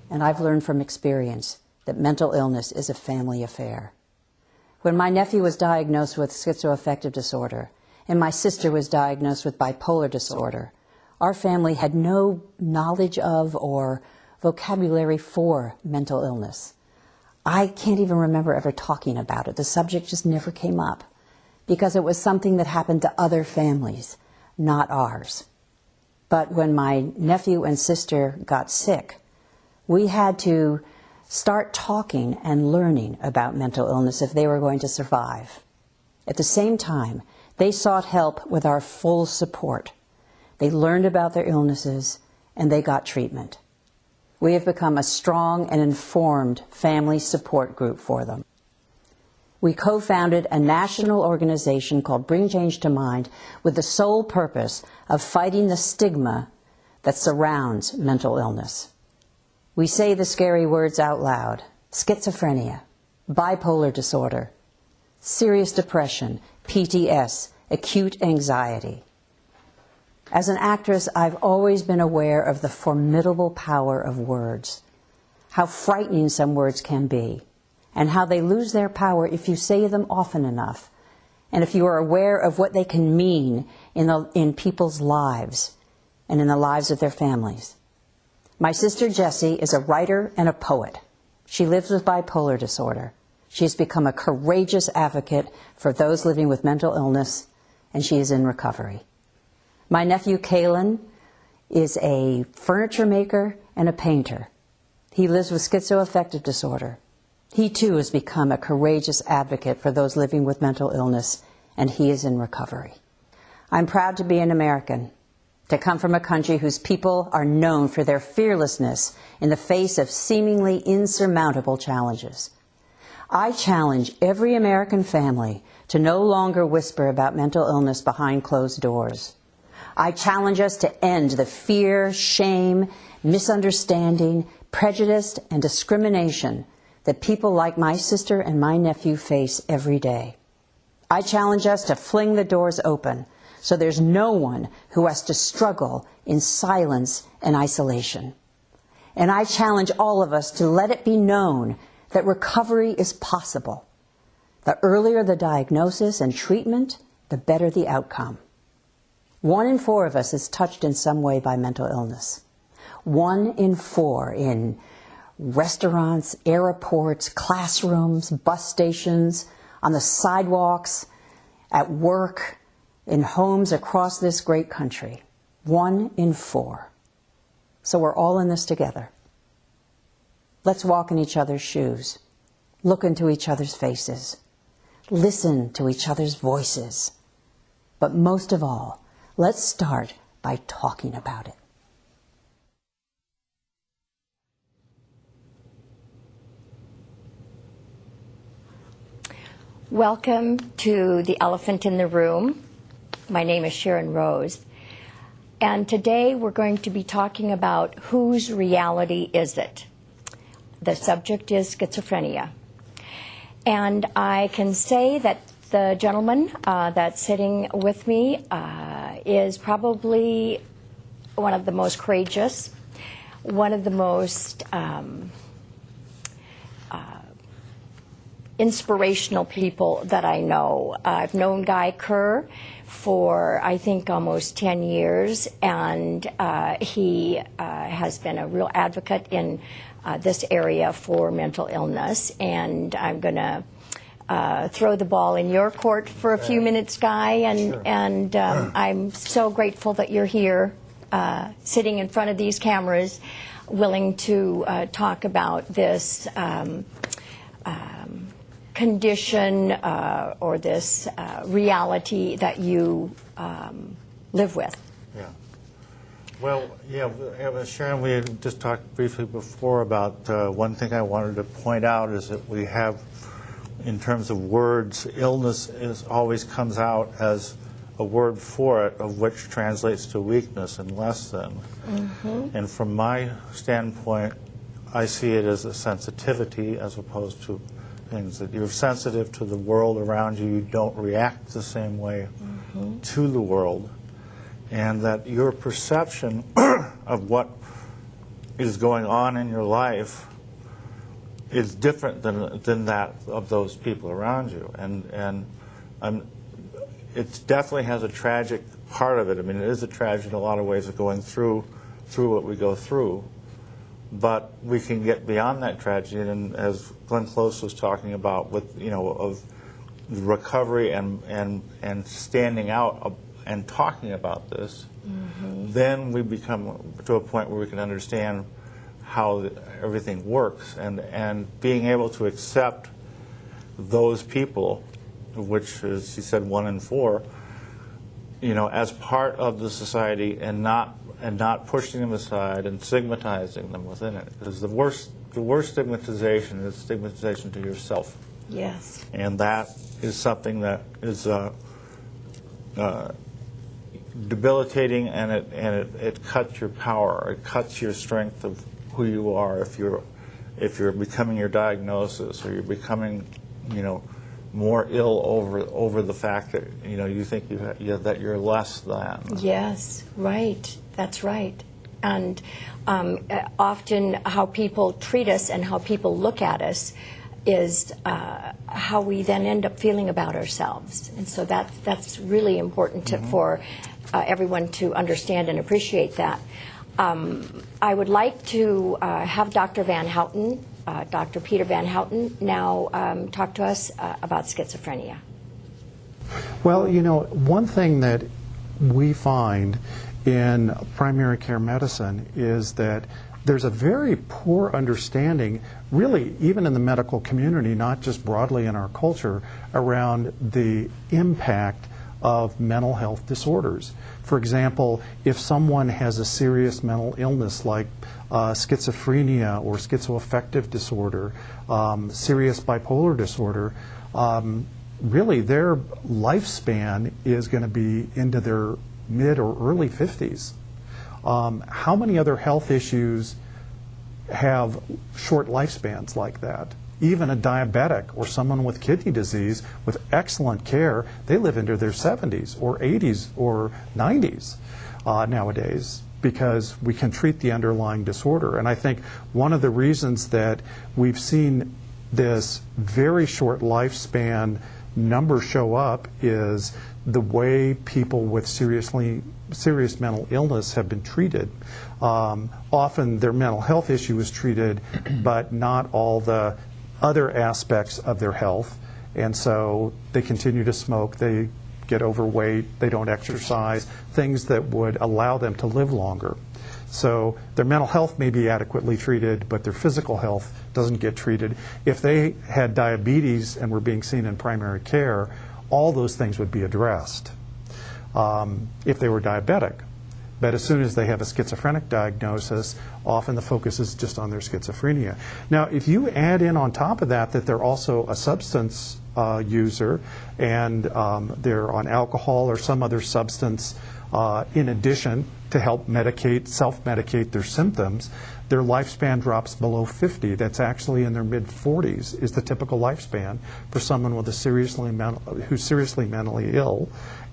And I've learned from experience that mental illness is a family affair. When my nephew was diagnosed with schizoaffective disorder and my sister was diagnosed with bipolar disorder, our family had no knowledge of or vocabulary for mental illness. I can't even remember ever talking about it. The subject just never came up because it was something that happened to other families, not ours. But when my nephew and sister got sick, we had to start talking and learning about mental illness if they were going to survive. At the same time, they sought help with our full support. They learned about their illnesses and they got treatment. We have become a strong and informed family support group for them. We co-founded a national organization called Bring Change to Mind with the sole purpose of fighting the stigma that surrounds mental illness. We say the scary words out loud: schizophrenia, bipolar disorder, serious depression, PTS, acute anxiety. As an actress, I've always been aware of the formidable power of words, how frightening some words can be, and how they lose their power if you say them often enough, and if you are aware of what they can mean in people's lives and in the lives of their families. My sister Jessie is a writer and a poet. She lives with bipolar disorder. She has become a courageous advocate for those living with mental illness, and she is in recovery. My nephew Kalen is a furniture maker and a painter. He lives with schizoaffective disorder. He too has become a courageous advocate for those living with mental illness, and he is in recovery. I'm proud to be an American, to come from a country whose people are known for their fearlessness in the face of seemingly insurmountable challenges. I challenge every American family to no longer whisper about mental illness behind closed doors. I challenge us to end the fear, shame, misunderstanding, prejudice, and discrimination that people like my sister and my nephew face every day. I challenge us to fling the doors open so there's no one who has to struggle in silence and isolation. And I challenge all of us to let it be known that recovery is possible. The earlier the diagnosis and treatment, the better the outcome. 1 in 4 of us is touched in some way by mental illness. 1 in 4 in restaurants, airports, classrooms, bus stations, on the sidewalks, at work, in homes across this great country. 1 in 4. So we're all in this together. Let's walk in each other's shoes, look into each other's faces, listen to each other's voices. But most of all, let's start by talking about it. Welcome to The Elephant in the Room. My name is Sharon Rose, and today we're going to be talking about whose reality is it? The subject is schizophrenia. And I can say that the gentleman that's sitting with me is probably one of the most courageous, one of the most inspirational people that I know. I've known Guy Kerr for, I think, almost 10 years, and he has been a real advocate in this area for mental illness. And I'm going to throw the ball in your court for a few minutes, Guy, and I'm so grateful that you're here, sitting in front of these cameras, willing to talk about this condition or this reality that you live with. Yeah. Well, yeah, Sharon, we had just talked briefly before about one thing I wanted to point out is that we have, in terms of words, illness always comes out as a word for it, of which translates to weakness and less than. Mm-hmm. And from my standpoint, I see it as a sensitivity as opposed to things that you're sensitive to the world around you. You don't react the same way to the world. And that your perception of what is going on in your life is different than that of those people around you, and it definitely has a tragic part of it. I mean, it is a tragedy in a lot of ways of going through what we go through, but we can get beyond that tragedy. And as Glenn Close was talking about, with of recovery and standing out and talking about this, then we become to a point where we can understand how everything works, and being able to accept those people, which is, she said, 1 in 4, as part of the society, and not pushing them aside and stigmatizing them within it. Because the worst stigmatization is stigmatization to yourself. Yes. And that is something that is debilitating, and it cuts your power. It cuts your strength of who you are if you're becoming your diagnosis, or you're becoming more ill over the fact that you think that you're less than. Yes, right. That's right. And often how people treat us and how people look at us is how we then end up feeling about ourselves. And so that's really important for everyone to understand and appreciate that. I would like to have Dr. Van Houten, Dr. Peter Van Houten, now talk to us about schizophrenia. Well, one thing that we find in primary care medicine is that there's a very poor understanding, really even in the medical community, not just broadly in our culture, around the impact of mental health disorders. For example, if someone has a serious mental illness like schizophrenia or schizoaffective disorder, serious bipolar disorder, really their lifespan is going to be into their mid or early 50s. How many other health issues have short lifespans like that? Even a diabetic or someone with kidney disease with excellent care, they live into their 70s or 80s or 90s nowadays, because we can treat the underlying disorder. And I think one of the reasons that we've seen this very short lifespan number show up is the way people with serious mental illness have been treated. Often their mental health issue is treated, but not all the other aspects of their health, and so they continue to smoke, they get overweight, they don't exercise, things that would allow them to live longer. So their mental health may be adequately treated, but their physical health doesn't get treated. If they had diabetes and were being seen in primary care, all those things would be addressed if they were diabetic. But as soon as they have a schizophrenic diagnosis, often the focus is just on their schizophrenia. Now, if you add in on top of that they're also a substance user, and they're on alcohol or some other substance in addition to help self-medicate their symptoms, their lifespan drops below 50. That's actually in their mid-40s is the typical lifespan for someone with who's seriously mentally ill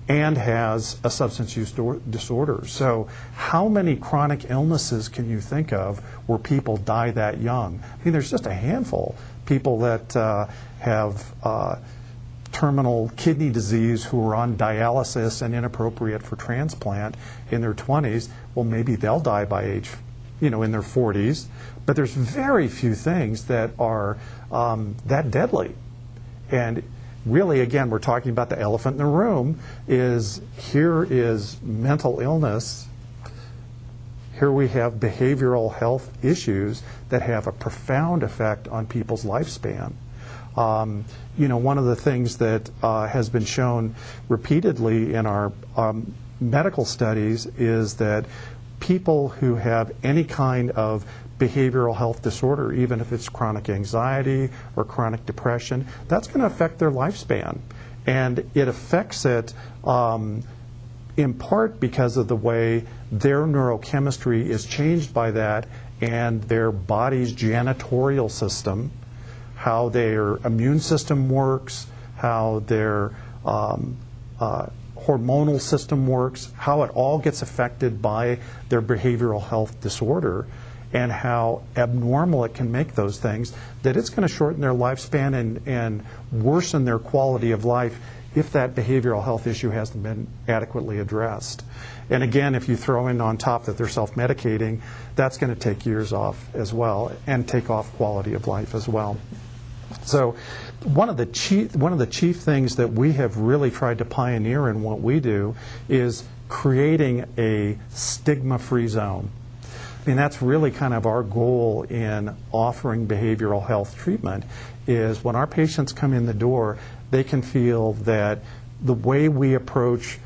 and has a substance use disorder. So how many chronic illnesses can you think of where people die that young? I mean, there's just a handful. People that have terminal kidney disease who are on dialysis and inappropriate for transplant in their 20s, well, maybe they'll die by age, in their 40s. But there's very few things that are that deadly. And really, again, we're talking about the elephant in the room. Here is mental illness. Here we have behavioral health issues that have a profound effect on people's lifespan. One of the things that has been shown repeatedly in our medical studies is that people who have any kind of behavioral health disorder, even if it's chronic anxiety or chronic depression, that's going to affect their lifespan. And it affects it in part because of the way their neurochemistry is changed by that, and their body's janitorial system, how their immune system works, how their hormonal system works, how it all gets affected by their behavioral health disorder. and how abnormal it can make those things, that it's going to shorten their lifespan and worsen their quality of life if that behavioral health issue hasn't been adequately addressed. And again, if you throw in on top that they're self-medicating, that's going to take years off as well and take off quality of life as well. So one of the chief things that we have really tried to pioneer in what we do is creating a stigma-free zone. I mean, that's really kind of our goal in offering behavioral health treatment, is when our patients come in the door, they can feel that the way we approach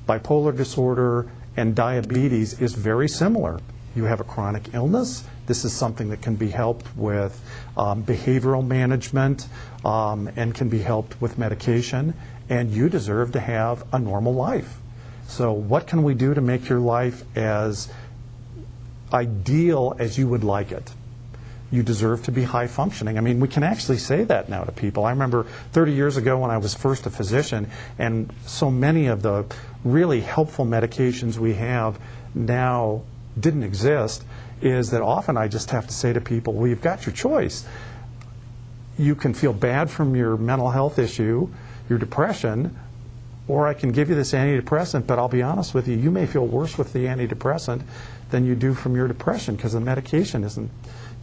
bipolar disorder and diabetes is very similar. You have a chronic illness. This is something that can be helped with behavioral management and can be helped with medication, and you deserve to have a normal life. So what can we do to make your life as ideal as you would like it? You deserve to be high functioning. I mean, we can actually say that now to people. I remember 30 years ago when I was first a physician, and so many of the really helpful medications we have now didn't exist, is that often I just have to say to people, well, you've got your choice. You can feel bad from your mental health issue, your depression, or I can give you this antidepressant, but I'll be honest with you, you may feel worse with the antidepressant than you do from your depression because the medication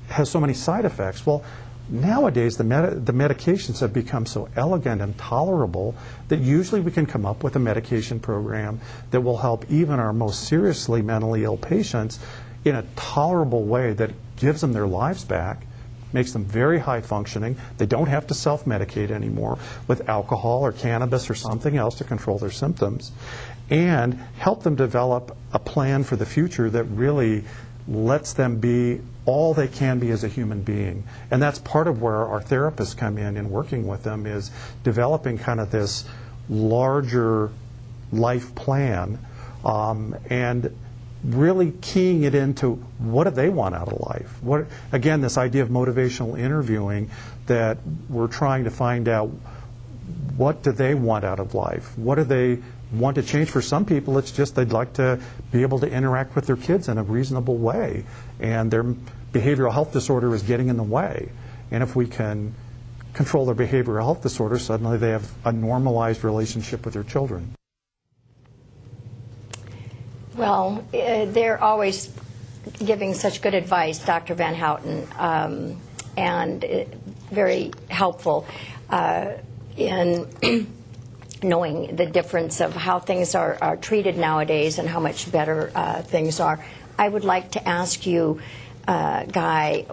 has so many side effects. Well, nowadays the medications have become so elegant and tolerable that usually we can come up with a medication program that will help even our most seriously mentally ill patients in a tolerable way that gives them their lives back, makes them very high functioning. They don't have to self-medicate anymore with alcohol or cannabis or something else to control their symptoms, and help them develop a plan for the future that really lets them be all they can be as a human being. And that's part of where our therapists come in working with them, is developing kind of this larger life plan and really keying it into what do they want out of life. Again, this idea of motivational interviewing, that we're trying to find out what do they want out of life. What do they want to change? For some people, it's just they'd like to be able to interact with their kids in a reasonable way, and their behavioral health disorder is getting in the way. And if we can control their behavioral health disorder, suddenly they have a normalized relationship with their children. Well, they're always giving such good advice, Dr. Van Houten, and very helpful in knowing the difference of how things are treated nowadays and how much better things are. I would like to ask you, Guy,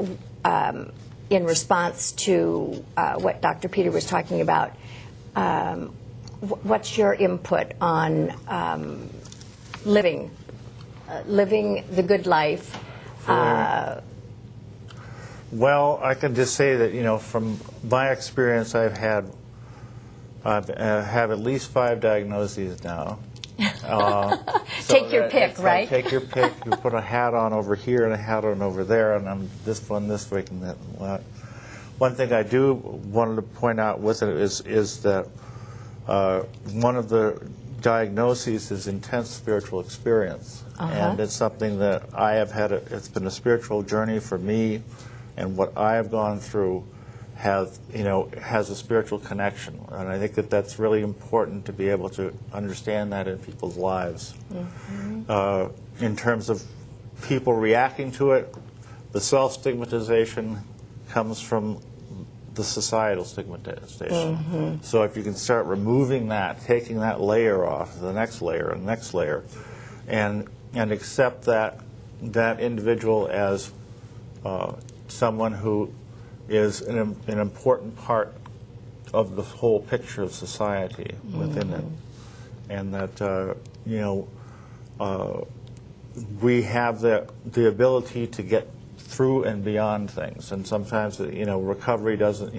in response to what Dr. Peter was talking about, what's your input on living the good life? Well, I can just say that, from my experience, I have at least 5 diagnoses now. Take your pick, right? Take your pick. You put a hat on over here and a hat on over there, and I'm this one this week and that. One thing I do wanted to point out with it is that one of the diagnoses is intense spiritual experience, and it's something that I have had. It's been a spiritual journey for me, and what I have gone through has a spiritual connection, and I think that that's really important to be able to understand that in people's lives. In terms of people reacting to it, the self-stigmatization comes from the societal stigmatization. So if you can start removing that, taking that layer off, the next layer and the next layer, and accept that individual as someone who is an important part of the whole picture of society within it, and that we have the ability to get through and beyond things. And sometimes recovery doesn't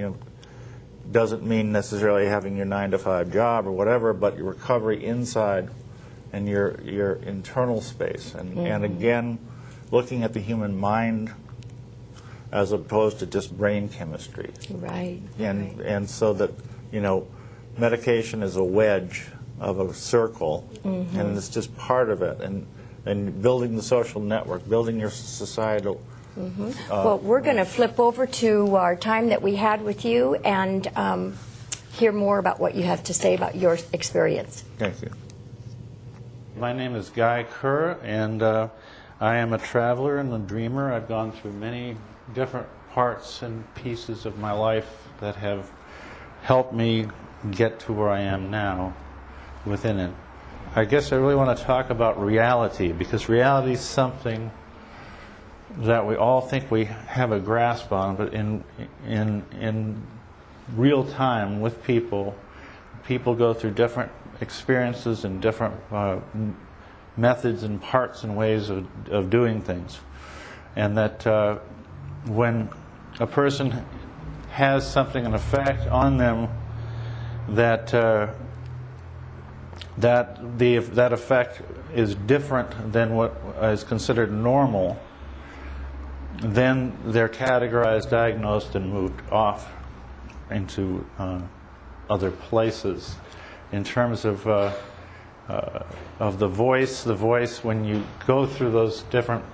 mean necessarily having your 9-to-5 job or whatever, but your recovery inside and your internal space, and again looking at the human mind as opposed to just brain chemistry. Right. And so that, medication is a wedge of a circle, and it's just part of it. And building the social network, building your societal Well, we're going to flip over to our time that we had with you and hear more about what you have to say about your experience. Thank you. My name is Guy Kerr, and I am a traveler and a dreamer. I've gone through many different parts and pieces of my life that have helped me get to where I am now within it. I guess I really want to talk about reality, because reality is something that we all think we have a grasp on, but in real time with people go through different experiences and different methods and parts and ways of doing things. And that when a person has something, an effect on them, that that effect is different than what is considered normal, then they're categorized, diagnosed, and moved off into other places. In terms of the voice, when you go through those different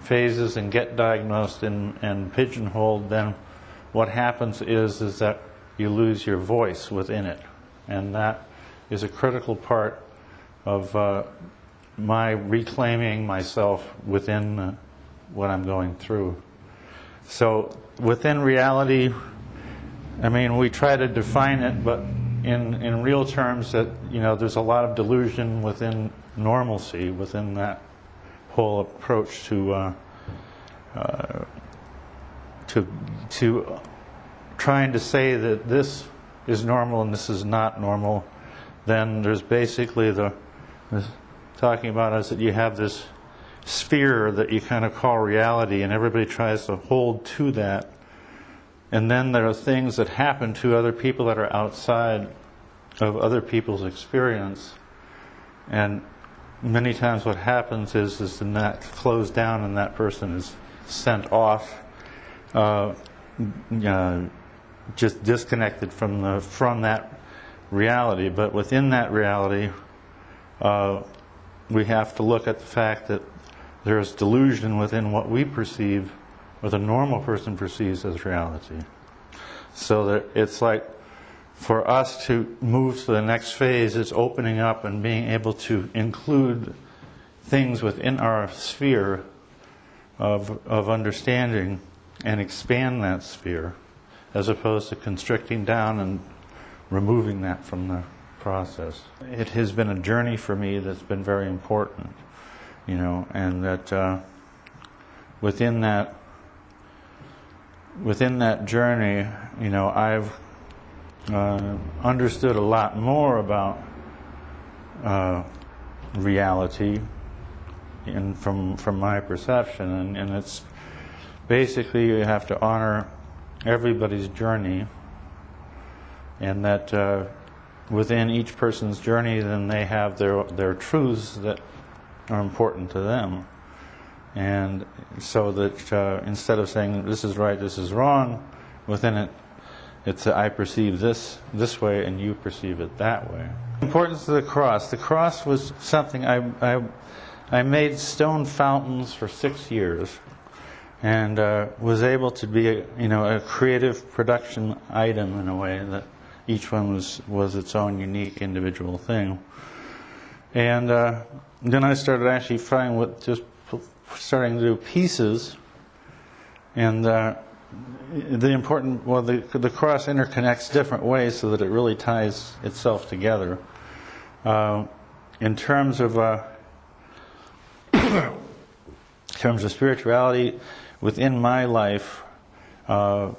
phases and get diagnosed and pigeonholed, then what happens is that you lose your voice within it, and that is a critical part of my reclaiming myself within what I'm going through. So within reality, I mean, we try to define it, but in real terms, that there's a lot of delusion within normalcy, within that whole approach to trying to say that this is normal and this is not normal. Then there's basically talking about is that you have this sphere that you kind of call reality, and everybody tries to hold to that. And then there are things that happen to other people that are outside of other people's experience. And many times what happens is the net flows down and that person is sent off, just disconnected from that reality. But within that reality, we have to look at the fact that there is delusion within what we perceive, or the normal person perceives as reality. So that it's like, for us to move to the next phase, it's opening up and being able to include things within our sphere of understanding and expand that sphere, as opposed to constricting down and removing that from the process. It has been a journey for me that's been very important, and that within that journey, I've understood a lot more about reality, and from my perception, and it's basically you have to honor everybody's journey, and that within each person's journey, then they have their truths that are important to them. And so that instead of saying this is right, this is wrong, within it, it's I perceive this way and you perceive it that way. Importance of the cross. The cross was something I made stone fountains for 6 years, and was able to be a creative production item in a way that each one was its own unique individual thing. And then I started actually trying with just starting to do pieces, and the cross interconnects different ways so that it really ties itself together. In terms of spirituality within my life, my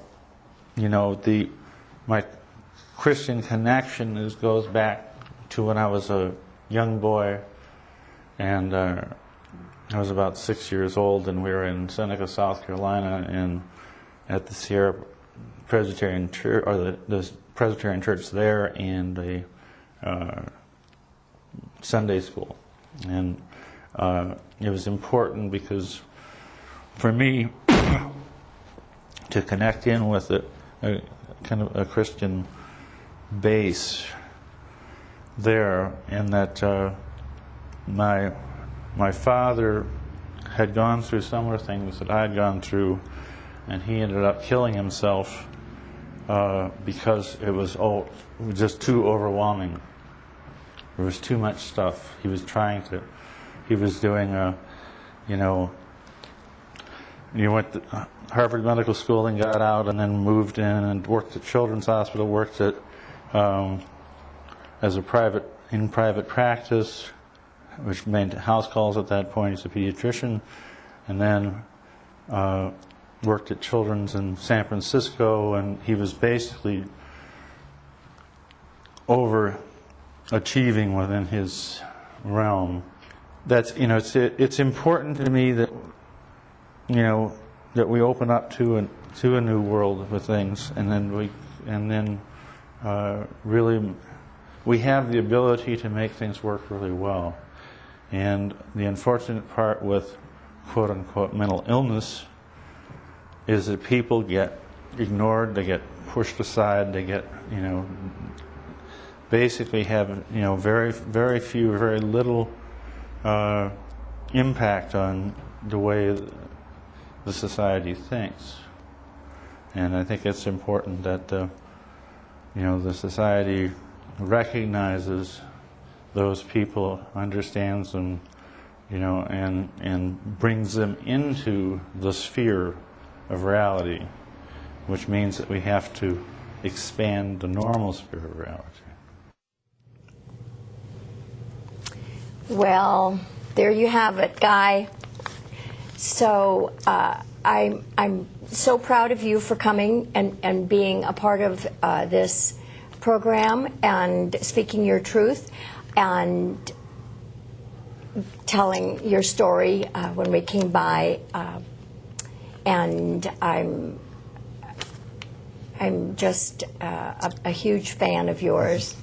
Christian connection goes back to when I was a young boy, and I was about 6 years old, and we were in Seneca, South Carolina, and at the Sierra Presbyterian Church, or the Presbyterian Church there, and a Sunday school. And it was important because for me to connect in with a kind of a Christian base there, and that my father had gone through similar things that I had gone through, and he ended up killing himself because it was just too overwhelming. There was too much stuff. He was doing he went to Harvard Medical School and got out, and then moved in and worked at Children's Hospital, worked at as a private practice, which made house calls at that point. He's a pediatrician, and then worked at Children's in San Francisco, and he was basically overachieving within his realm. That's it's important to me that that we open up to a new world with things, and then really we have the ability to make things work really well. And the unfortunate part with quote unquote mental illness is that people get ignored, they get pushed aside, they get basically have very little impact on the way the society thinks. And I think it's important that the society recognizes those people, understands them, and brings them into the sphere of reality, which means that we have to expand the normal sphere of reality. Well, there you have it, Guy. So I'm so proud of you for coming and being a part of this program and speaking your truth and telling your story when we came by. And I'm just a huge fan of yours.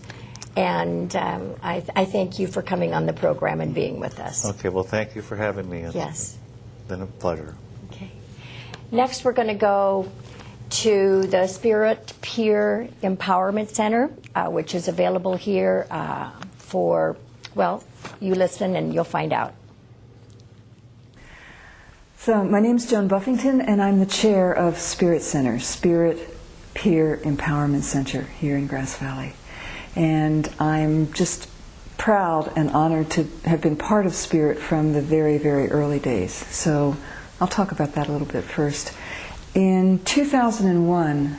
And I thank you for coming on the program and being with us. Okay, well, thank you for having me. Yes. It's been a pleasure. Okay. Next, we're going to go to the Spirit Peer Empowerment Center, which is available here you listen and you'll find out. So my name's Joan Buffington, and I'm the chair of Spirit Center, Spirit Peer Empowerment Center here in Grass Valley. And I'm just proud and honored to have been part of Spirit from the very, very early days. So I'll talk about that a little bit first. In 2001,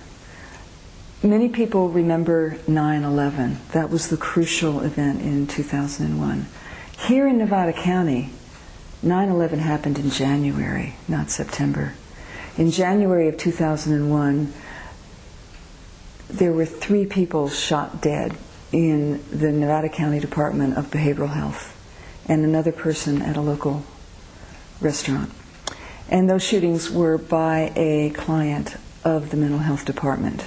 many people remember 9/11. That was the crucial event in 2001. Here in Nevada County, 9/11 happened in January, not September. In January of 2001, there were 3 people shot dead in the Nevada County Department of Behavioral Health and another person at a local restaurant. And those shootings were by a client of the mental health department.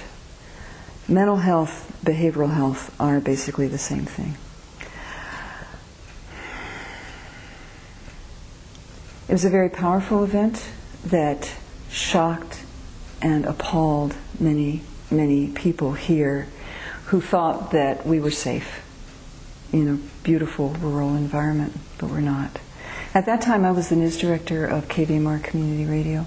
Mental health, behavioral health are basically the same thing. It was a very powerful event that shocked and appalled many, many people here who thought that we were safe in a beautiful rural environment, but we're not. At that time, I was the news director of KVMR Community Radio.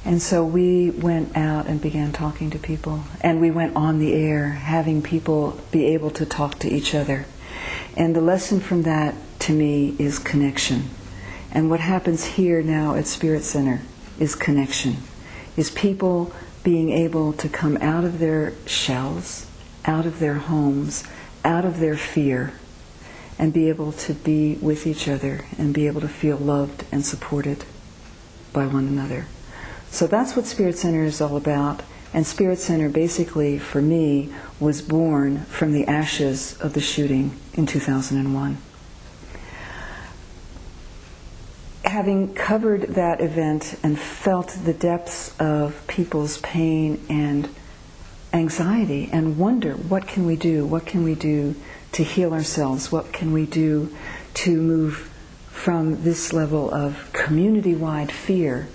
And so we went out and began talking to people. And we went on the air, having people be able to talk to each other. And the lesson from that, to me, is connection. And what happens here now at Spirit Center is connection. Is people being able to come out of their shells, out of their homes, out of their fear, and be able to be with each other and be able to feel loved and supported by one another. So that's what Spirit Center is all about. And Spirit Center basically, for me, was born from the ashes of the shooting in 2001. Having covered that event and felt the depths of people's pain and anxiety and wonder, what can we do? What can we do to heal ourselves? What can we do to move from this level of community-wide fear?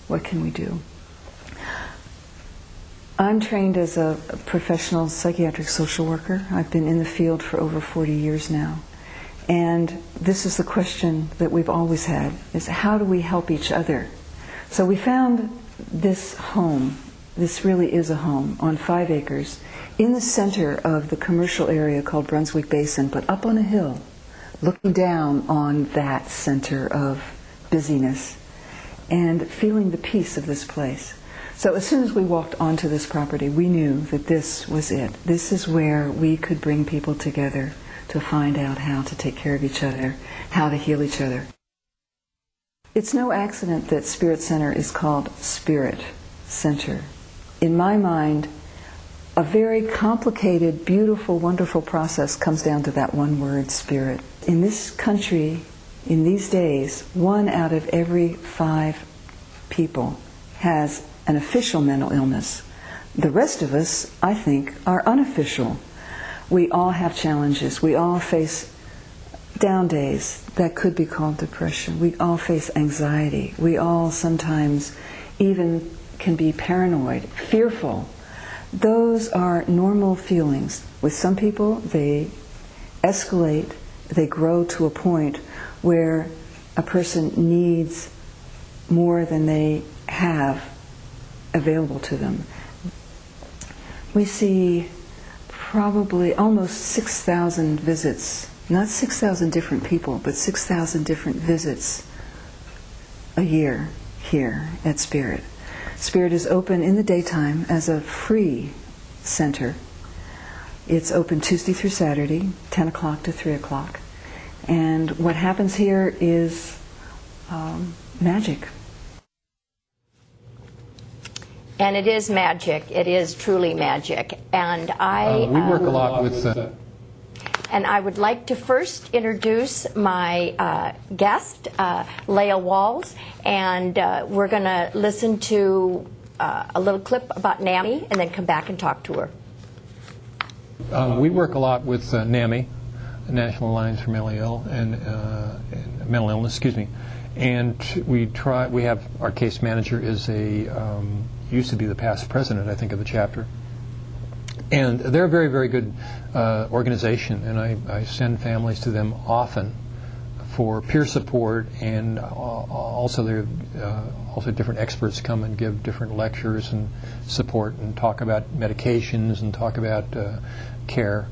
What can we do? I'm trained as a professional psychiatric social worker. I've been in the field for over 40 years now. And this is the question that we've always had, is how do we help each other? So we found this home, this really is a home, on 5 acres, in the center of the commercial area called Brunswick Basin, but up on a hill, looking down on that center of busyness and feeling the peace of this place. So as soon as we walked onto this property, we knew that this was it. This is where we could bring people together to find out how to take care of each other, how to heal each other. It's no accident that Spirit Center is called Spirit Center. In my mind, a very complicated, beautiful, wonderful process comes down to that one word, spirit. In this country, in these days, 1 out of every 5 people has an official mental illness. The rest of us, I think, are unofficial. We all have challenges. We all face down days that could be called depression. We all face anxiety. We all sometimes even can be paranoid, fearful. Those are normal feelings. With some people, they escalate, they grow to a point where a person needs more than they have available to them. We see probably almost 6,000 visits, not 6,000 different people, but 6,000 different visits a year here at Spirit. Spirit is open in the daytime as a free center. It's open Tuesday through Saturday, 10 o'clock to 3 o'clock. And what happens here is magic. And it is magic. It is truly magic. And We work a lot with... And I would like to first introduce my guest, Leah Walls, and we're going to listen to a little clip about NAMI and then come back and talk to her. We work a lot with NAMI, the National Alliance for Mentally Ill and Mental Illness, excuse me. And we have our case manager is used to be the past president, I think, of the chapter. And they're a very, very good organization, and I send families to them often for peer support, and also different experts come and give different lectures and support and talk about medications and talk about care.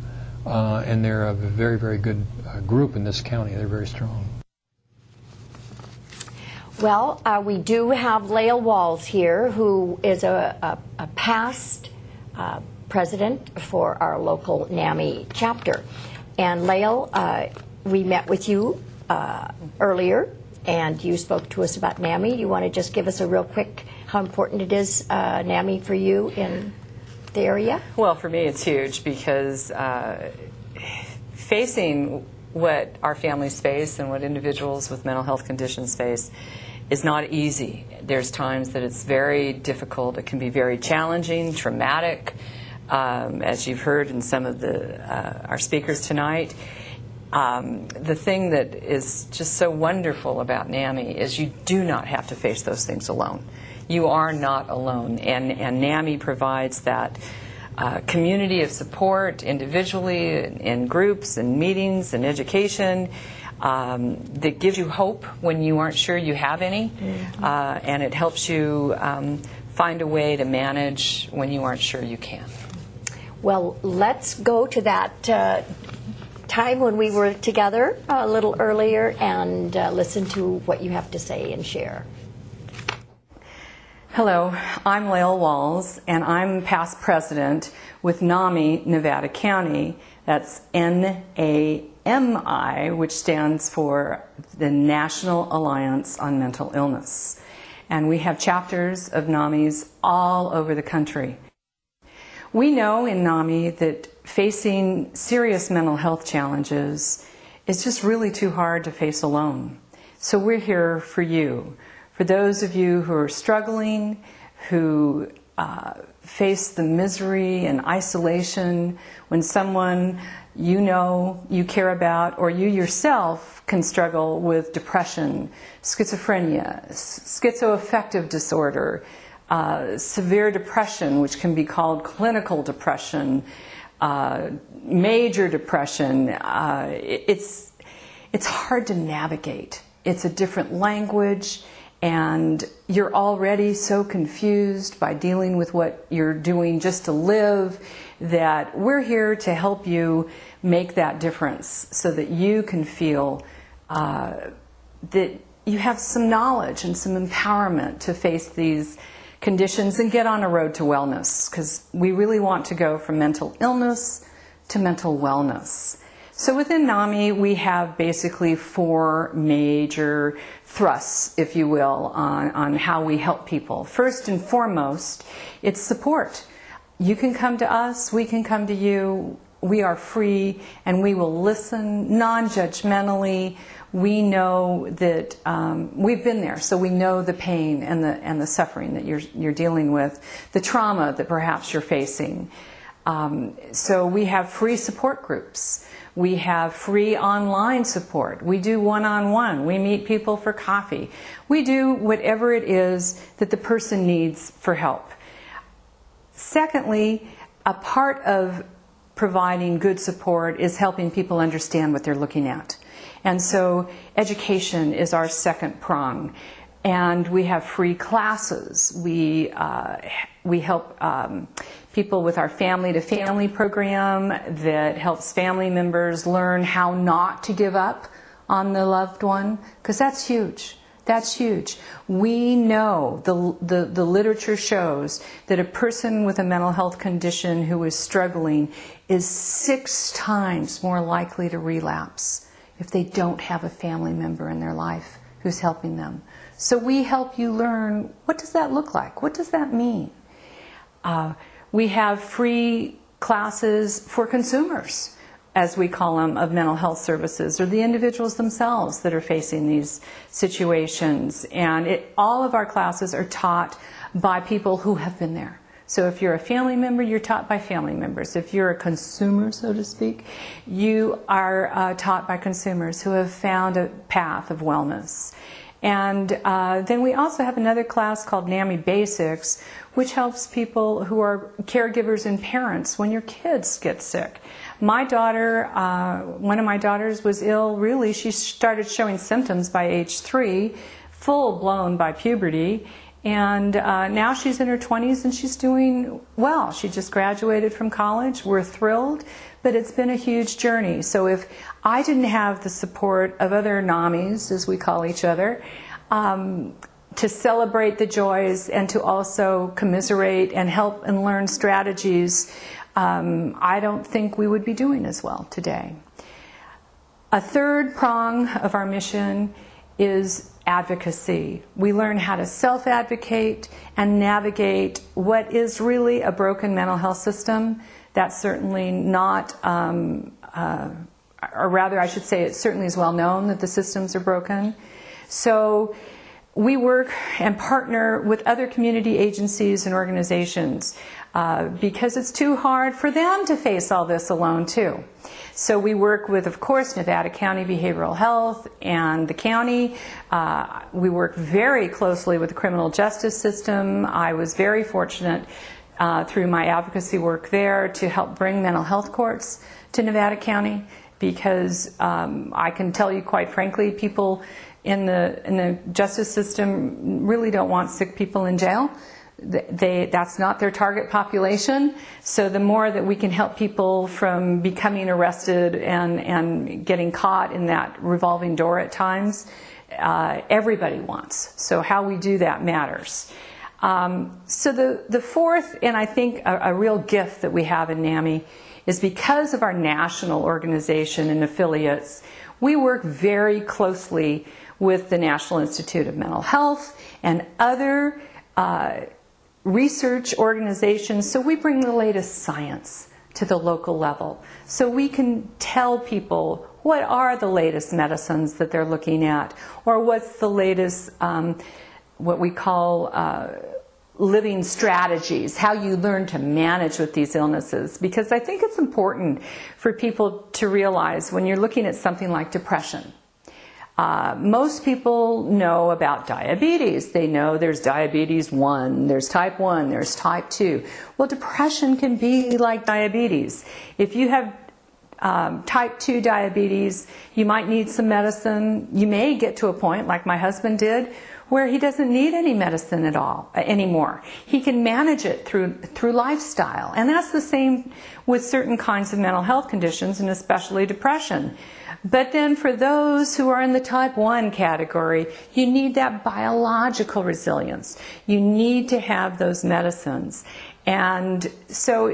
And they're a very, very good group in this county. They're very strong. Well, we do have Leah Walls here, who is a past president for our local NAMI chapter. And Leah, we met with you earlier, and you spoke to us about NAMI. You want to just give us a real quick how important it is, NAMI, for you in the area? Well, for me it's huge because facing what our families face and what individuals with mental health conditions face is not easy. There's times that it's very difficult. It can be very challenging, traumatic. As you've heard in some of our speakers tonight, the thing that is just so wonderful about NAMI is you do not have to face those things alone. You are not alone, and NAMI provides that community of support individually, in groups, and meetings, and education that gives you hope when you aren't sure you have any, and it helps you find a way to manage when you aren't sure you can. Well, let's go to that time when we were together a little earlier and listen to what you have to say and share. Hello, I'm Leah Walls, and I'm past president with NAMI Nevada County. That's NAMI, which stands for the National Alliance on Mental Illness. And we have chapters of NAMIs all over the country. We know in NAMI that facing serious mental health challenges is just really too hard to face alone. So we're here for you. For those of you who are struggling, who face the misery and isolation when someone you know, you care about, or you yourself can struggle with depression, schizophrenia, schizoaffective disorder, severe depression, which can be called clinical depression, major depression. it's hard to navigate. It's a different language, and you're already so confused by dealing with what you're doing just to live, that we're here to help you make that difference so that you can feel that you have some knowledge and some empowerment to face these conditions and get on a road to wellness, because we really want to go from mental illness to mental wellness. So within NAMI, we have basically 4 major thrusts, if you will, on how we help people. First and foremost, it's support. You can come to us, we can come to you. We are free, and we will listen non-judgmentally. We know that we've been there, so we know the pain and the suffering that you're dealing with, the trauma that perhaps you're facing. So we have free support groups. We have free online support. We do one-on-one. We meet people for coffee. We do whatever it is that the person needs for help. Secondly, a part of providing good support is helping people understand what they're looking at. And so education is our second prong. And we have free classes. We help people with our Family to Family program that helps family members learn how not to give up on the loved one, because that's huge. That's huge. We know, the literature shows that a person with a mental health condition who is struggling is 6 times more likely to relapse if they don't have a family member in their life who's helping them. So we help you learn, what does that look like? What does that mean? We have free classes for consumers, as we call them, of mental health services, or the individuals themselves that are facing these situations. And all of our classes are taught by people who have been there. So if you're a family member, you're taught by family members. If you're a consumer, so to speak, you are taught by consumers who have found a path of wellness. And then we also have another class called NAMI Basics, which helps people who are caregivers and parents when your kids get sick. My daughter, one of my daughters was ill, really. She started showing symptoms by age 3, full blown by puberty. And now she's in her 20s and she's doing well. She just graduated from college. We're thrilled, but it's been a huge journey. So if I didn't have the support of other NAMIs, as we call each other, to celebrate the joys and to also commiserate and help and learn strategies, I don't think we would be doing as well today. A third prong of our mission is advocacy. We learn how to self-advocate and navigate what is really a broken mental health system. That's certainly not, or rather I should say it certainly is well known that the systems are broken. So we work and partner with other community agencies and organizations because it's too hard for them to face all this alone too. So we work with, of course, Nevada County Behavioral Health and the county. We work very closely with the criminal justice system. I was very fortunate through my advocacy work there to help bring mental health courts to Nevada County, because I can tell you quite frankly, people in the justice system really don't want sick people in jail. That's not their target population. So the more that we can help people from becoming arrested and getting caught in that revolving door at times, everybody wants. So how we do that matters. So the fourth, and I think a real gift that we have in NAMI, is because of our national organization and affiliates, we work very closely with the National Institute of Mental Health and other research organizations. So we bring the latest science to the local level. So we can tell people what are the latest medicines that they're looking at, or what's the latest, what we call living strategies, how you learn to manage with these illnesses. Because I think it's important for people to realize when you're looking at something like depression, most people know about diabetes. They know there's diabetes 1, there's type 1, there's type 2. Well, depression can be like diabetes. If you have type 2 diabetes, you might need some medicine. You may get to a point, like my husband did, where he doesn't need any medicine at all anymore. He can manage it through lifestyle. And that's the same with certain kinds of mental health conditions, and especially depression. But then for those who are in the type 1 category, you need that biological resilience. You need to have those medicines. And so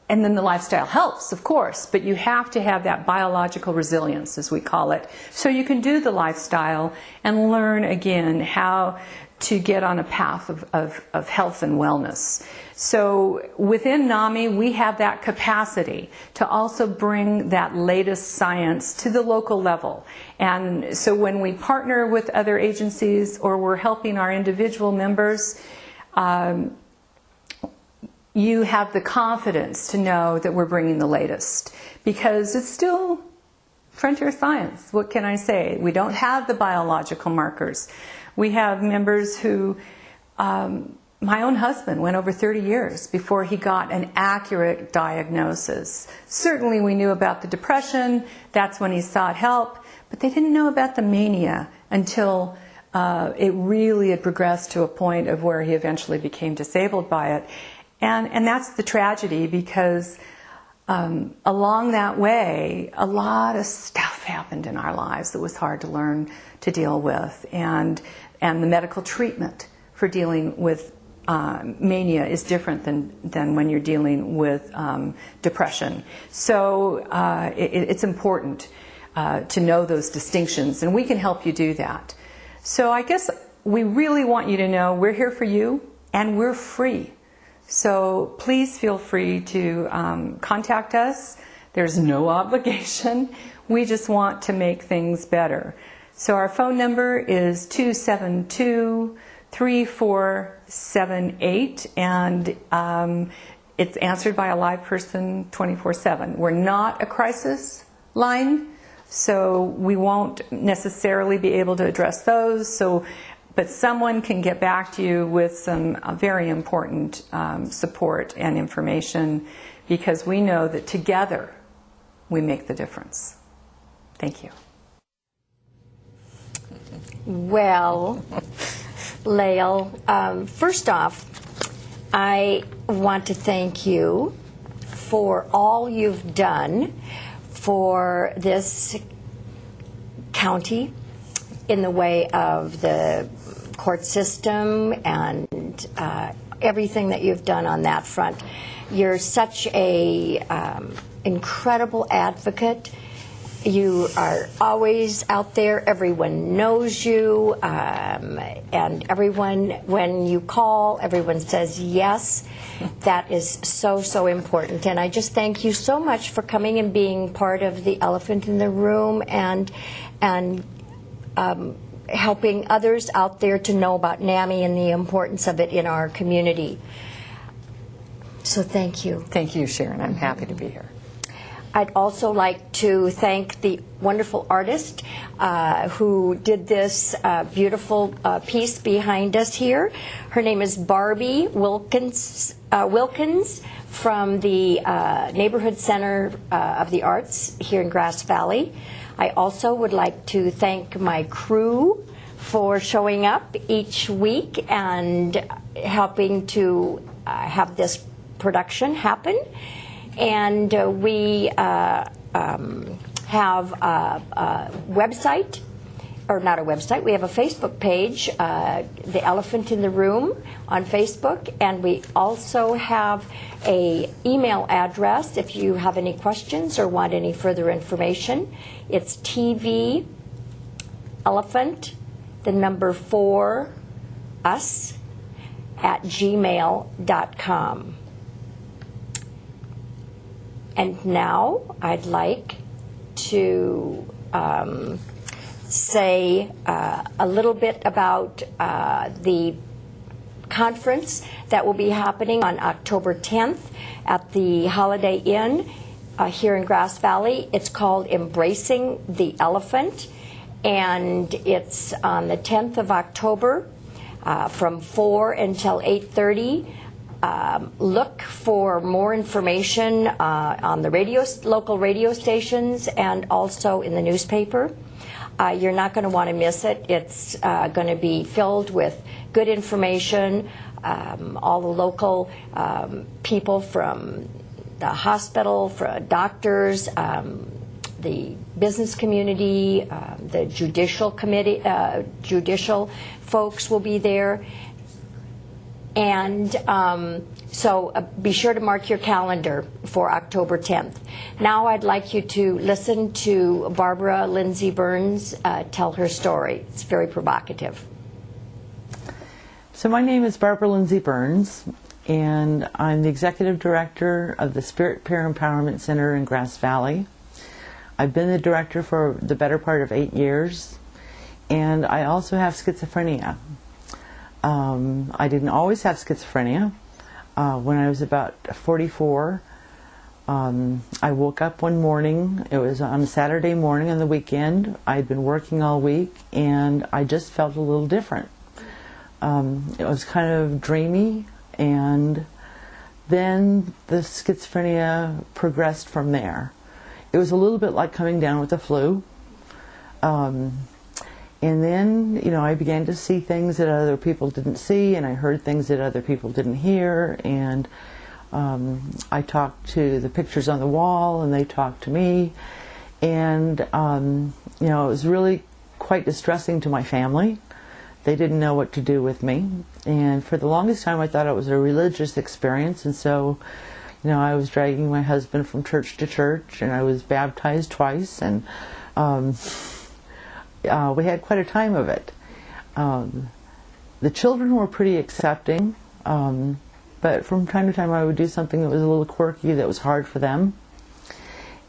and then the lifestyle helps, of course, but you have to have that biological resilience, as we call it, so you can do the lifestyle and learn again how to get on a path of health and wellness. So within NAMI, we have that capacity to also bring that latest science to the local level. And so when we partner with other agencies or we're helping our individual members, you have the confidence to know that we're bringing the latest, because it's still frontier science. What can I say? We don't have the biological markers. We have members who, my own husband went over 30 years before he got an accurate diagnosis. Certainly we knew about the depression, that's when he sought help, but they didn't know about the mania until it really had progressed to a point of where he eventually became disabled by it. And that's the tragedy, because along that way, a lot of stuff happened in our lives that was hard to learn to deal with. And the medical treatment for dealing with mania is different than when you're dealing with depression. So it's important to know those distinctions, and we can help you do that. So I guess we really want you to know we're here for you, and we're free. So please feel free to contact us. There's no obligation. We just want to make things better. So our phone number is 272-3478, and it's answered by a live person 24/7. We're not a crisis line, so we won't necessarily be able to address those. But someone can get back to you with some very important support and information, because we know that together we make the difference. Thank you. Well, Lael, first off, I want to thank you for all you've done for this county in the way of the court system and everything that you've done on that front. You're such a incredible advocate. You are always out there. Everyone knows you, and everyone, when you call, everyone says yes. That is so, so important. And I just thank you so much for coming and being part of the Elephant in the Room, and helping others out there to know about NAMI and the importance of it in our community. So thank you. Thank you, Sharon. I'm happy to be here. I'd also like to thank the wonderful artist who did this beautiful piece behind us here. Her name is Barbie Wilkins from the Neighborhood Center of the Arts here in Grass Valley. I also would like to thank my crew for showing up each week and helping to have this production happen. And we have a website, or not a website, we have a Facebook page, The Elephant in the Room on Facebook, and we also have a email address if you have any questions or want any further information. It's tvelephant4us@gmail.com. And now I'd like to say a little bit about the conference that will be happening on October 10th at the Holiday Inn here in Grass Valley. It's called Embracing the Elephant, and it's on the 10th of October from 4 until 8:30. Look for more information on the local radio stations and also in the newspaper. You're not going to want to miss it. It's going to be filled with good information. All the local people from the hospital, from doctors, the business community, the judicial committee, judicial folks will be there. And so be sure to mark your calendar for October 10th. Now I'd like you to listen to Barbara Lindsay Burns tell her story. It's very provocative. So my name is Barbara Lindsay Burns, and I'm the Executive Director of the Spirit Peer Empowerment Center in Grass Valley. I've been the director for the better part of 8 years, and I also have schizophrenia. I didn't always have schizophrenia. When I was about 44, I woke up one morning. It was on a Saturday morning on the weekend. I'd been working all week, and I just felt a little different. It was kind of dreamy, and then the schizophrenia progressed from there. It was a little bit like coming down with the flu. And then, you know, I began to see things that other people didn't see, and I heard things that other people didn't hear, and I talked to the pictures on the wall, and they talked to me, and, you know, it was really quite distressing to my family. They didn't know what to do with me, and for the longest time I thought it was a religious experience, and so, you know, I was dragging my husband from church to church, and I was baptized twice, and we had quite a time of it. The children were pretty accepting, but from time to time I would do something that was a little quirky that was hard for them.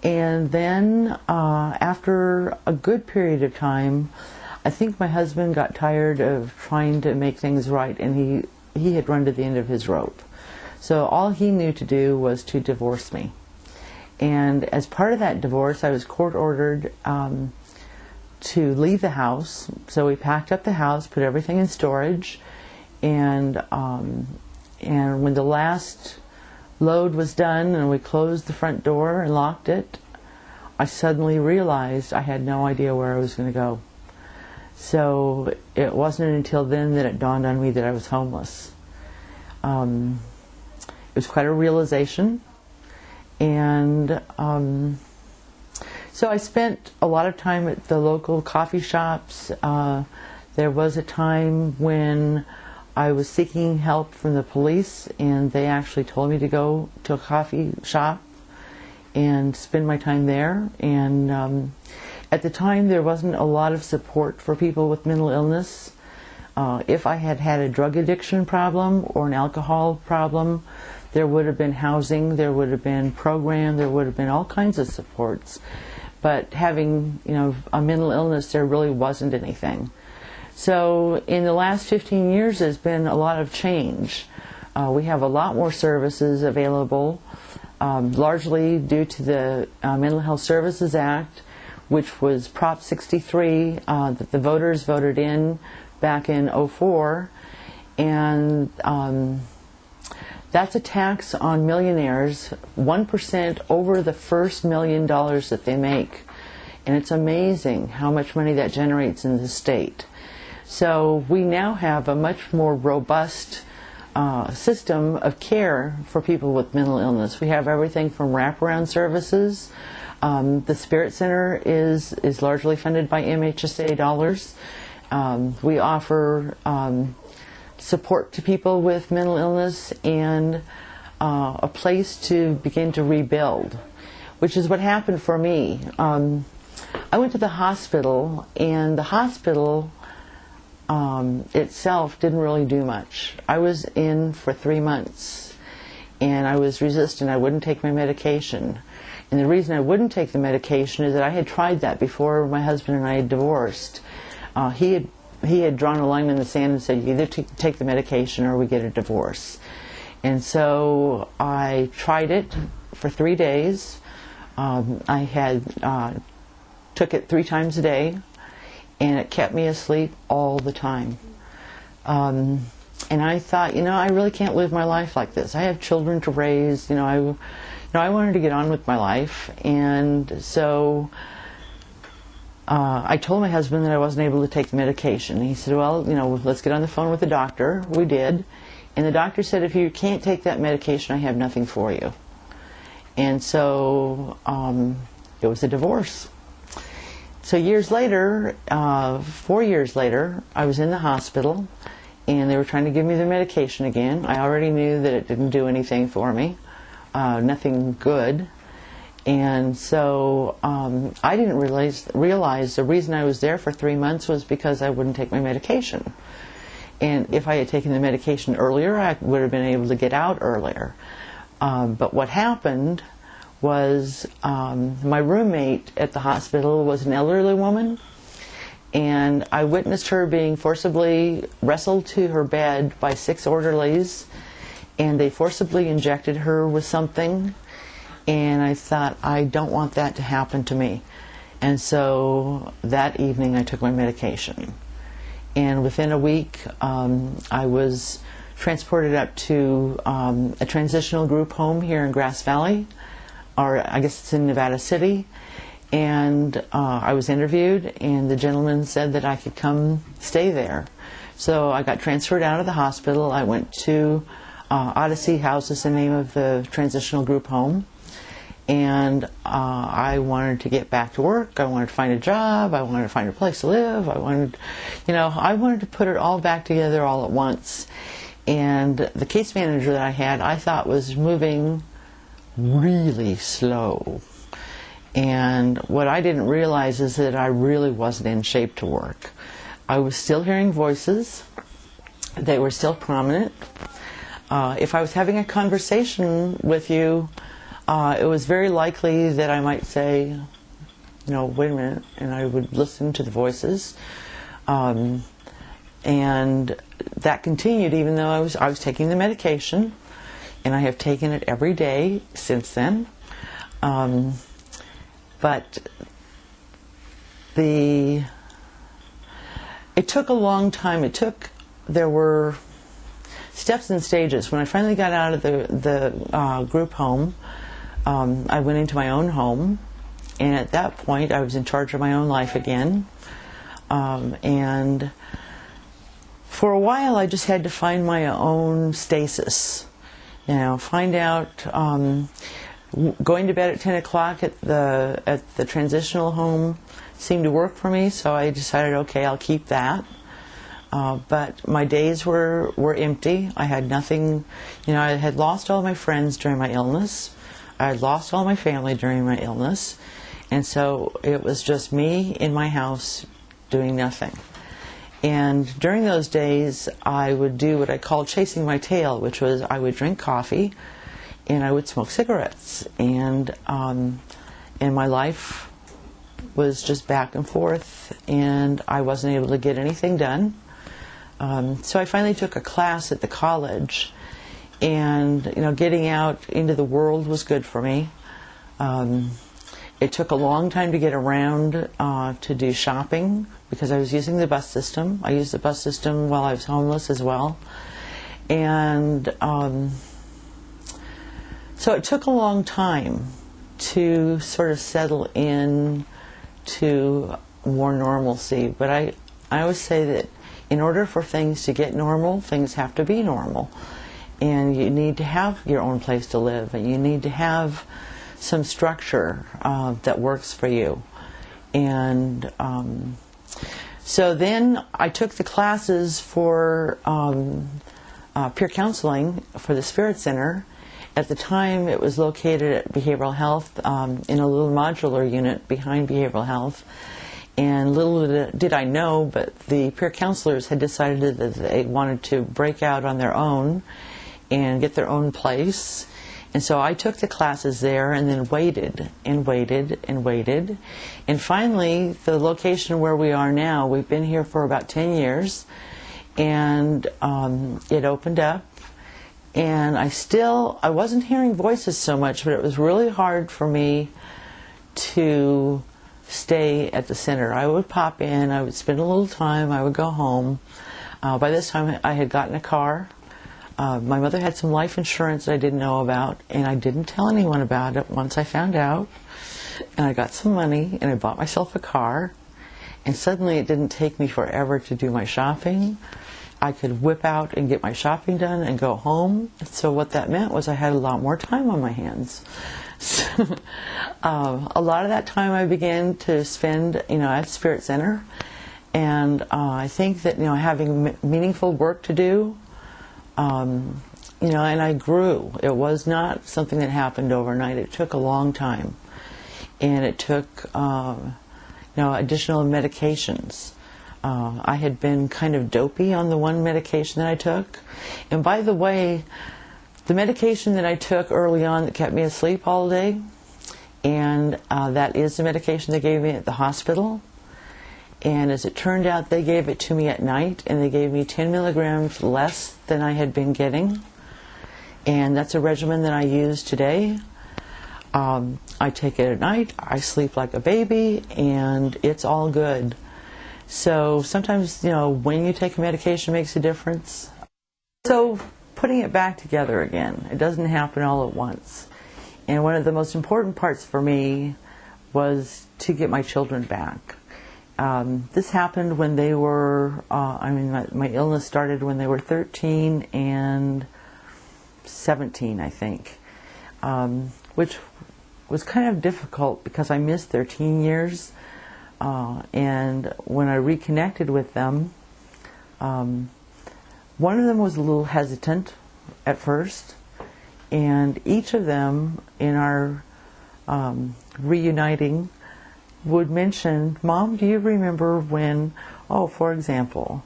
And then after a good period of time, I think my husband got tired of trying to make things right, and he had run to the end of his rope. So all he knew to do was to divorce me. And as part of that divorce, I was court-ordered to leave the house. So we packed up the house, put everything in storage, and when the last load was done and we closed the front door and locked it, I suddenly realized I had no idea where I was going to go. So it wasn't until then that it dawned on me that I was homeless. It was quite a realization, and so I spent a lot of time at the local coffee shops. There was a time when I was seeking help from the police, and they actually told me to go to a coffee shop and spend my time there. And at the time, there wasn't a lot of support for people with mental illness. If I had had a drug addiction problem or an alcohol problem, there would have been housing, there would have been program, there would have been all kinds of supports. But having, you know, a mental illness, there really wasn't anything. So in the last 15 years, there's been a lot of change. We have a lot more services available, largely due to the Mental Health Services Act, which was Prop 63 that the voters voted in back in '04, and that's a tax on millionaires, 1% over the first $1 million that they make. And it's amazing how much money that generates in the state. So we now have a much more robust system of care for people with mental illness. We have everything from wraparound services. The Spirit Center is largely funded by MHSA dollars. We offer support to people with mental illness and a place to begin to rebuild, which is what happened for me. I went to the hospital, and the hospital itself didn't really do much. I was in for 3 months, and I was resistant. I wouldn't take my medication. And the reason I wouldn't take the medication is that I had tried that before my husband and I had divorced. He had drawn a line in the sand and said, you either take the medication or we get a divorce. And so I tried it for 3 days. I had took it 3 times a day, and it kept me asleep all the time. And I thought, I really can't live my life like this. I have children to raise. I wanted to get on with my life, and so I told my husband that I wasn't able to take the medication. He said, well, let's get on the phone with the doctor. We did. And the doctor said, if you can't take that medication, I have nothing for you. And so it was a divorce. So years later, 4 years later, I was in the hospital, and they were trying to give me the medication again. I already knew that it didn't do anything for me, nothing good. And so I didn't realize the reason I was there for 3 months was because I wouldn't take my medication. And if I had taken the medication earlier, I would have been able to get out earlier. But what happened was my roommate at the hospital was an elderly woman, and I witnessed her being forcibly wrestled to her bed by 6 orderlies, and they forcibly injected her with something. And I thought, I don't want that to happen to me. And so that evening I took my medication. And within a week I was transported up to a transitional group home here in Grass Valley, or I guess it's in Nevada City. And I was interviewed, and the gentleman said that I could come stay there. So I got transferred out of the hospital. I went to Odyssey House is the name of the transitional group home. And I wanted to get back to work. I wanted to find a job. I wanted to find a place to live. I wanted to put it all back together all at once. And the case manager that I had, I thought was moving really slow. And what I didn't realize is that I really wasn't in shape to work. I was still hearing voices. They were still prominent. If I was having a conversation with you, it was very likely that I might say, wait a minute, and I would listen to the voices. And that continued even though I was taking the medication, and I have taken it every day since then. But it took a long time. There were steps and stages. When I finally got out of the group home, I went into my own home, and at that point I was in charge of my own life again. And for a while I just had to find my own stasis. Find out, going to bed at 10 o'clock at the transitional home seemed to work for me, so I decided, okay, I'll keep that. But my days were empty. I had nothing. I had lost all my friends during my illness. I had lost all my family during my illness, and so it was just me in my house doing nothing. And during those days I would do what I called chasing my tail, which was I would drink coffee and I would smoke cigarettes, and my life was just back and forth, and I wasn't able to get anything done. So I finally took a class at the college, and getting out into the world was good for me. It took a long time to get around to do shopping because I was using the bus system. I used the bus system while I was homeless as well. And so it took a long time to sort of settle in to more normalcy. But I always say that in order for things to get normal, things have to be normal. And you need to have your own place to live, and you need to have some structure that works for you. And so then I took the classes for peer counseling for the Spirit Center. At the time it was located at Behavioral Health in a little modular unit behind Behavioral Health. And little did I know, but the peer counselors had decided that they wanted to break out on their own and get their own place. And so I took the classes there and then waited and waited and waited. And finally, the location where we are now, we've been here for about 10 years, and it opened up. And I wasn't hearing voices so much, but it was really hard for me to stay at the center. I would pop in, I would spend a little time, I would go home. By this time, I had gotten a car. My mother had some life insurance that I didn't know about, and I didn't tell anyone about it once I found out. And I got some money, and I bought myself a car. And suddenly, it didn't take me forever to do my shopping. I could whip out and get my shopping done and go home. So what that meant was I had a lot more time on my hands. So, a lot of that time I began to spend, at Spirit Center. And I think that, having meaningful work to do, and I grew. It was not something that happened overnight. It took a long time. And it took, additional medications. I had been kind of dopey on the one medication that I took. And by the way, the medication that I took early on that kept me asleep all day, and that is the medication they gave me at the hospital. And as it turned out, they gave it to me at night, and they gave me 10 milligrams less than I had been getting. And that's a regimen that I use today. I take it at night, I sleep like a baby, and it's all good. So sometimes, when you take a medication makes a difference. So putting it back together again, it doesn't happen all at once. And one of the most important parts for me was to get my children back. This happened when they were, my illness started when they were 13 and 17, I think, which was kind of difficult because I missed their teen years. And when I reconnected with them, one of them was a little hesitant at first, and each of them in our reuniting would mention, "Mom, do you remember when," for example,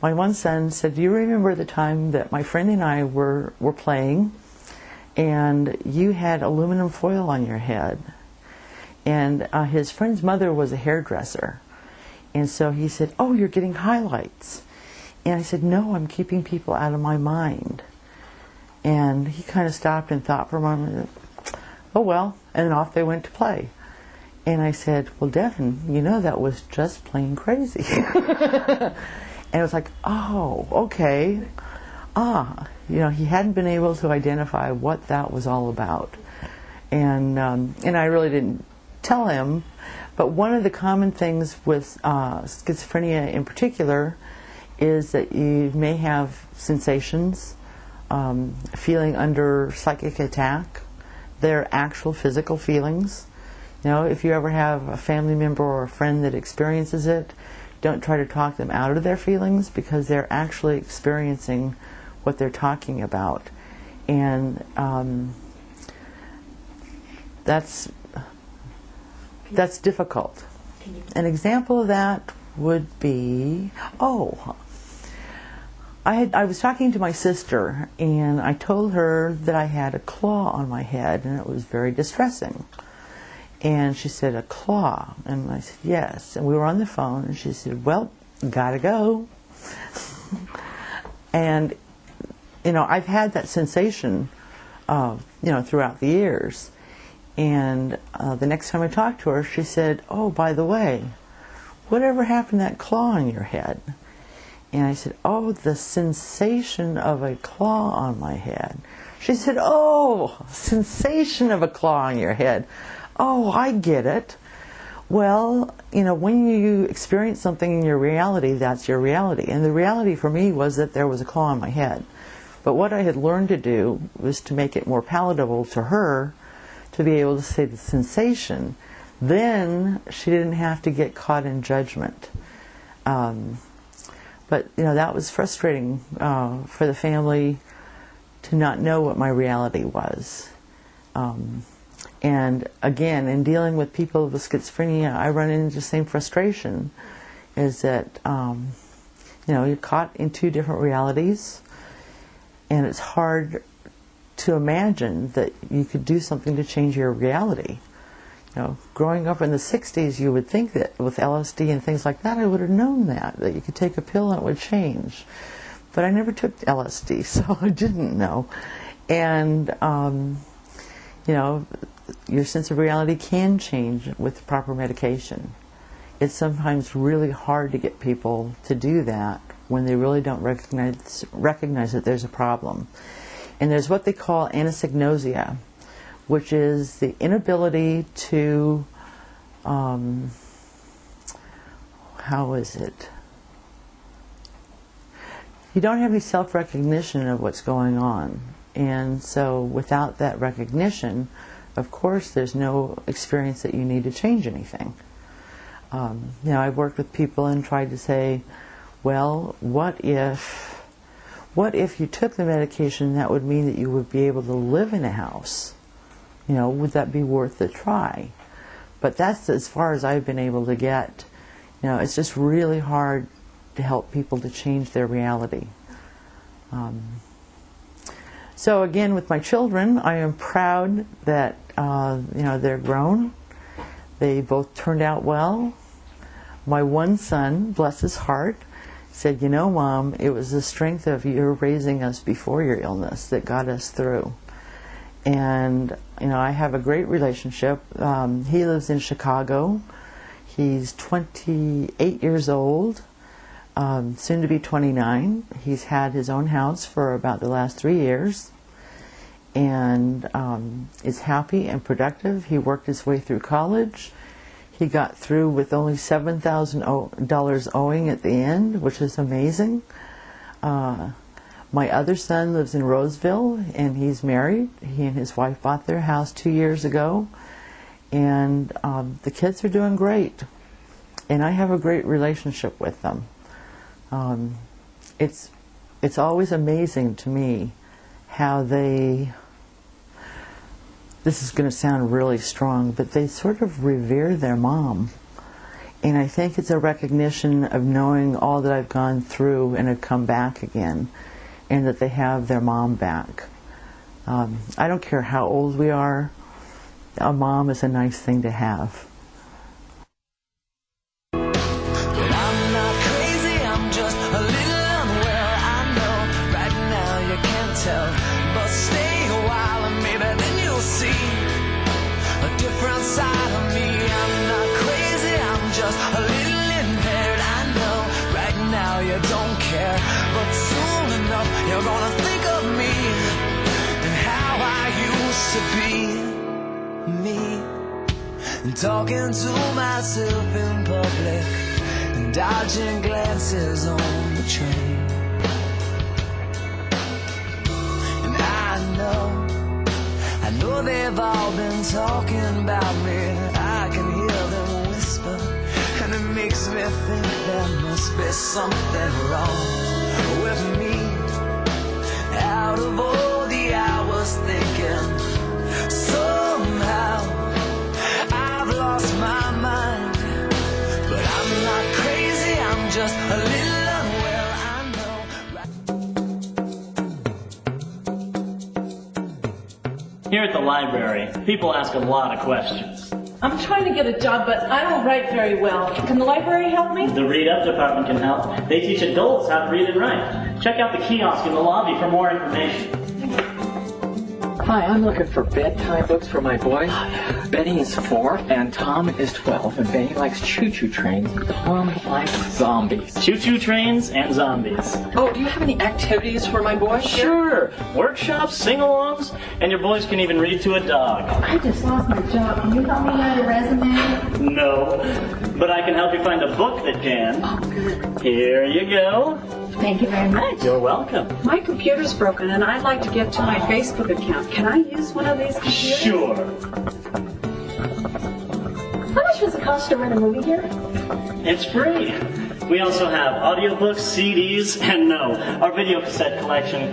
my one son said, "Do you remember the time that my friend and I were playing and you had aluminum foil on your head?" And his friend's mother was a hairdresser. And so he said, "Oh, you're getting highlights." And I said, "No, I'm keeping people out of my mind." And he kind of stopped and thought for a moment, "Oh, well," and then off they went to play. And I said, "Well, Devin, that was just plain crazy." And it was like, "Oh, okay." He hadn't been able to identify what that was all about. And I really didn't tell him. But one of the common things with schizophrenia in particular is that you may have sensations, feeling under psychic attack. They're actual physical feelings. If you ever have a family member or a friend that experiences it, don't try to talk them out of their feelings, because they're actually experiencing what they're talking about. And that's difficult. An example of that would be, I was talking to my sister, and I told her that I had a claw on my head, and it was very distressing. And she said, "A claw?" And I said, "Yes." And we were on the phone, and she said, "Well, gotta go." And, I've had that sensation, throughout the years. And the next time I talked to her, she said, "Oh, by the way, whatever happened to that claw on your head?" And I said, "Oh, the sensation of a claw on my head." She said, "Oh, sensation of a claw on your head. Oh, I get it." Well, when you experience something in your reality, that's your reality. And the reality for me was that there was a claw on my head. But what I had learned to do was to make it more palatable to her, to be able to say the sensation. Then she didn't have to get caught in judgment. But that was frustrating for the family to not know what my reality was. And again, in dealing with people with schizophrenia, I run into the same frustration, is that you're caught in two different realities, and it's hard to imagine that you could do something to change your reality. Growing up in the 60s, you would think that with LSD and things like that, I would have known that you could take a pill and it would change. But I never took LSD, so I didn't know. And, your sense of reality can change with proper medication. It's sometimes really hard to get people to do that when they really don't recognize that there's a problem. And there's what they call anosognosia, which is the inability to, how is it? You don't have any self-recognition of what's going on. And so without that recognition, of course, there's no experience that you need to change anything. I've worked with people and tried to say, well, what if you took the medication, that would mean that you would be able to live in a house? Would that be worth the try? But that's as far as I've been able to get. It's just really hard to help people to change their reality. So again, with my children, I am proud that they're grown. They both turned out well. My one son, bless his heart, said, Mom, it was the strength of your raising us before your illness that got us through. And I have a great relationship. He lives in Chicago. He's 28 years old, soon to be 29. He's had his own house for about the last 3 years, and is happy and productive. He worked his way through college. He got through with only $7,000 owing at the end, which is amazing. My other son lives in Roseville, and he's married. He and his wife bought their house 2 years ago, and the kids are doing great. And I have a great relationship with them. It's always amazing to me how they, this is going to sound really strong, but they sort of revere their mom. And I think it's a recognition of knowing all that I've gone through and have come back again, and that they have their mom back. I don't care how old we are, a mom is a nice thing to have. You're gonna think of me and how I used to be me, and talking to myself in public and dodging glances on the train. And I know they've all been talking about me. I can hear them whisper, and it makes me think there must be something wrong with me. Out of all the hours thinking, somehow I've lost my mind. But I'm not crazy, I'm just a little unwell, I know. Here at the library, people ask a lot of questions. I'm trying to get a job, but I don't write very well. Can the library help me? The Read Up department can help. They teach adults how to read and write. Check out the kiosk in the lobby for more information. Hi, I'm looking for bedtime books for my boy. Betty is 4 and Tom is 12, and Betty likes choo-choo trains. Tom likes zombies. Choo-choo trains and zombies. Oh, do you have any activities for my boy? Sure. Workshops, sing-alongs, and your boys can even read to a dog. I just lost my job. Can you help me write a resume? No, but I can help you find a book that can. Oh, good. Here you go. Thank you very much. You're welcome. My computer's broken and I'd like to get to my Facebook account. Can I use one of these computers? Sure. How much does it cost to rent a movie here? It's free. We also have audiobooks, CDs, and no, our video cassette collection